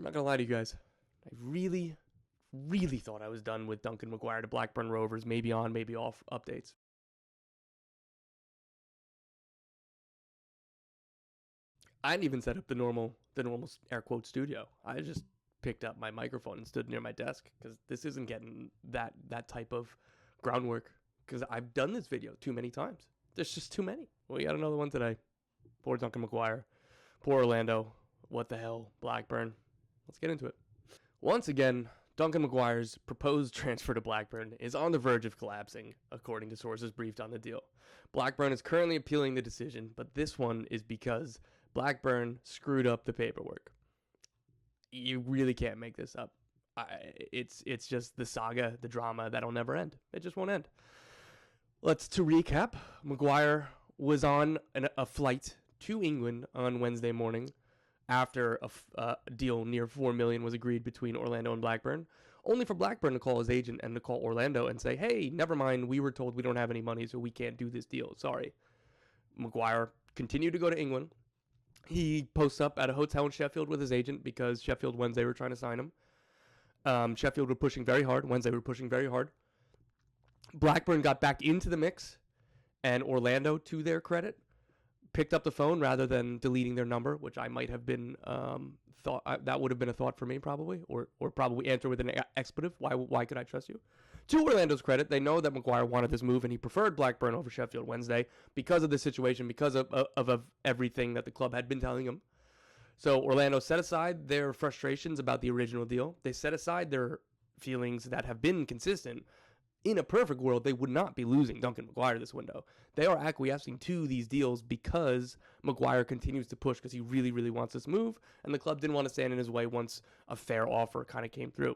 not going to lie to you guys. I really, really thought I was done with Duncan McGuire to Blackburn Rovers, maybe on, maybe off updates. I didn't even set up the normal air quote studio. I just picked up my microphone and stood near my desk because this isn't getting that type of groundwork because I've done this video too many times. There's just too many. We got another one today. Poor Duncan McGuire. Poor Orlando. What the hell? Blackburn. Let's get into it. Once again, Duncan McGuire's proposed transfer to Blackburn is on the verge of collapsing, according to sources briefed on the deal. Blackburn is currently appealing the decision, but this one is because Blackburn screwed up the paperwork. You really can't make this up. It's just the saga, the drama that'll never end. It just won't end. To recap, McGuire was on a flight to England on Wednesday morning after a deal near $4 million was agreed between Orlando and Blackburn, only for Blackburn to call his agent and to call Orlando and say, hey, never mind, we were told we don't have any money, so we can't do this deal. Sorry. McGuire continued to go to England. He posts up at a hotel in Sheffield with his agent because Sheffield Wednesday were trying to sign him. Sheffield were pushing very hard. Wednesday were pushing very hard. Blackburn got back into the mix, and Orlando, to their credit, picked up the phone rather than deleting their number, which I might have been that would have been a thought for me probably, or probably answer with an expletive. Why could I trust you? To Orlando's credit, they know that McGuire wanted this move and he preferred Blackburn over Sheffield Wednesday because of the situation, because of everything that the club had been telling him. So Orlando set aside their frustrations about the original deal. They set aside their feelings that have been consistent. In a perfect world, they would not be losing Duncan McGuire this window. They are acquiescing to these deals because McGuire continues to push because he really, really wants this move, and the club didn't want to stand in his way once a fair offer kind of came through.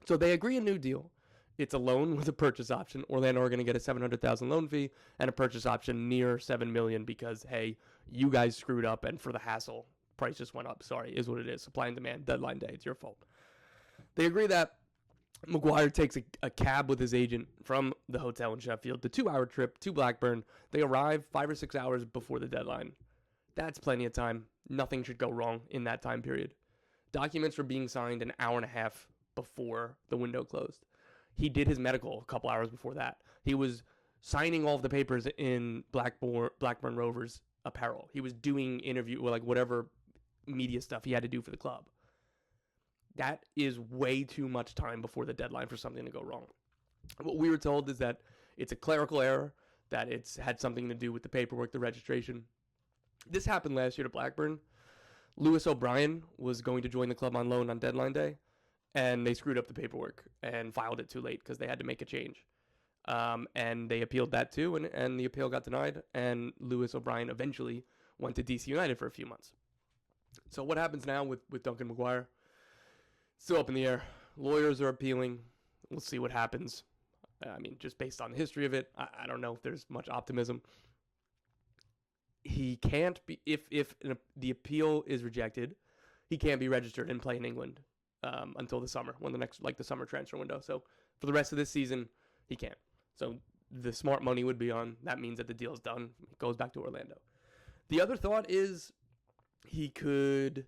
So they agree a new deal. It's a loan with a purchase option. Orlando are going to get a $700,000 loan fee and a purchase option near $7 million because, hey, you guys screwed up, and for the hassle, price just went up. Sorry, is what it is. Supply and demand, deadline day. It's your fault. They agree that McGuire takes a cab with his agent from the hotel in Sheffield, the 2-hour trip to Blackburn. They arrive 5 or 6 hours before the deadline. That's plenty of time. Nothing should go wrong in that time period. Documents were being signed an hour and a half before the window closed. He did his medical a couple hours before that. He was signing all of the papers in Blackburn Rovers apparel. He was doing whatever media stuff he had to do for the club. That is way too much time before the deadline for something to go wrong. What we were told is that it's a clerical error, that it's had something to do with the paperwork, the registration. This happened last year to Blackburn. Lewis O'Brien was going to join the club on loan on deadline day, and they screwed up the paperwork and filed it too late because they had to make a change. And they appealed that too, and the appeal got denied, and Lewis O'Brien eventually went to DC United for a few months. So what happens now with Duncan McGuire? Still up in the air. Lawyers are appealing. We'll see what happens. I mean, just based on the history of it, I don't know if there's much optimism. He can't be, if the appeal is rejected, he can't be registered and play in England until the summer, when the summer transfer window. So for the rest of this season, he can't. So the smart money would be on, that means that the deal's done. It goes back to Orlando. The other thought is they could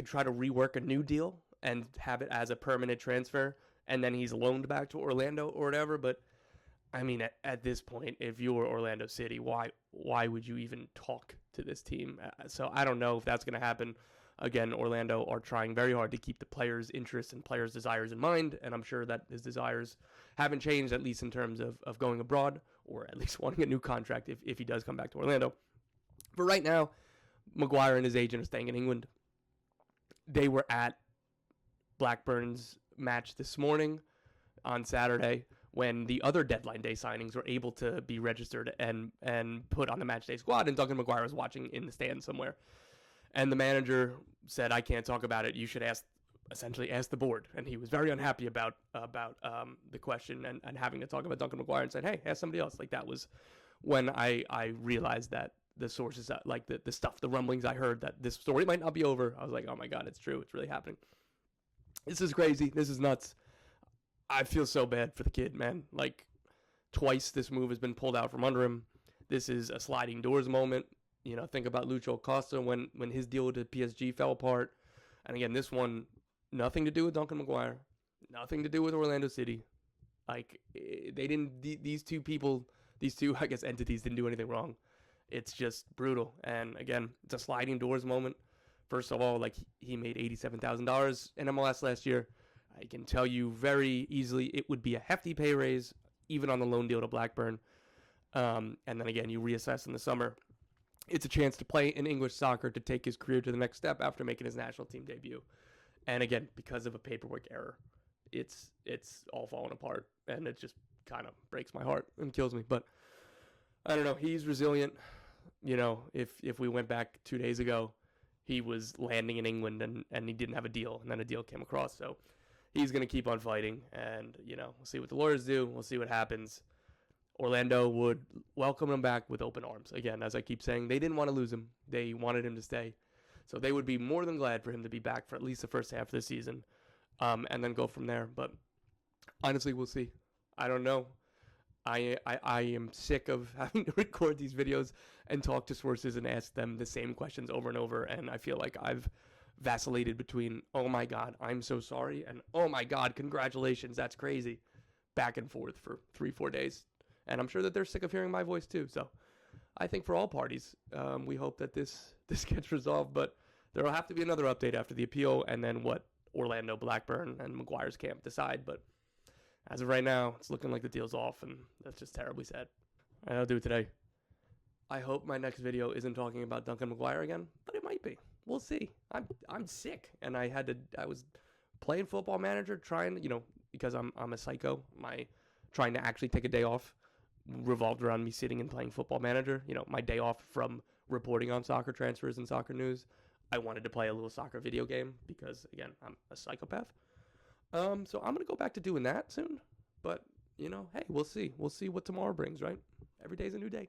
try to rework a new deal and have it as a permanent transfer, and then he's loaned back to Orlando or whatever. But, I mean, at this point, if you were Orlando City, why would you even talk to this team? So I don't know if that's going to happen. Again, Orlando are trying very hard to keep the players' interests and players' desires in mind, and I'm sure that his desires haven't changed, at least in terms of going abroad, or at least wanting a new contract if he does come back to Orlando. But right now, McGuire and his agent are staying in England. They were at Blackburn's match this morning on Saturday when the other deadline day signings were able to be registered and put on the match day squad, and Duncan McGuire was watching in the stand somewhere. And the manager said, I can't talk about it. You should essentially ask the board. And he was very unhappy about the question and having to talk about Duncan McGuire, and said, hey, ask somebody else. Like, that was when I realized that the sources, like the stuff, the rumblings I heard that this story might not be over. I was like, oh my God, it's true. It's really happening. This is crazy. This is nuts. I feel so bad for the kid, man. Like, twice this move has been pulled out from under him. This is a sliding doors moment. You know, think about Lucho Acosta when his deal with PSG fell apart. And again, this one, nothing to do with Duncan McGuire, nothing to do with Orlando City. Like, they didn't, these two people, these two, I guess, entities didn't do anything wrong. It's just brutal. And again, it's a sliding doors moment. First of all, like, he made $87,000 in MLS last year. I can tell you very easily it would be a hefty pay raise, even on the loan deal to Blackburn. And then again, you reassess in the summer. It's a chance to play in English soccer, to take his career to the next step after making his national team debut. And again, because of a paperwork error, it's all falling apart, and it just kind of breaks my heart and kills me. But I don't know. He's resilient. You know, if we went back 2 days ago, he was landing in England and he didn't have a deal, and then a deal came across. So he's going to keep on fighting, and, you know, we'll see what the lawyers do. We'll see what happens. Orlando would welcome him back with open arms. Again, as I keep saying, they didn't want to lose him. They wanted him to stay. So they would be more than glad for him to be back for at least the first half of the season, and then go from there. But honestly, we'll see. I don't know. I am sick of having to record these videos and talk to sources and ask them the same questions over and over, and I feel like I've vacillated between, oh my God, I'm so sorry, and oh my God, congratulations, that's crazy, back and forth for 3-4 days. And I'm sure that they're sick of hearing my voice too. So I think for all parties, we hope that this gets resolved, but there will have to be another update after the appeal, and then what Orlando, Blackburn, and McGuire's camp decide. But as of right now, it's looking like the deal's off, and that's just terribly sad. I'll do it today. I hope my next video isn't talking about Duncan McGuire again, but it might be. We'll see. I'm sick, and I was playing Football Manager, trying, you know, because I'm a psycho. My trying to actually take a day off revolved around me sitting and playing Football Manager. You know, my day off from reporting on soccer transfers and soccer news, I wanted to play a little soccer video game because, again, I'm a psychopath. So I'm going to go back to doing that soon. But, you know, hey, we'll see. We'll see what tomorrow brings, right? Every day's a new day.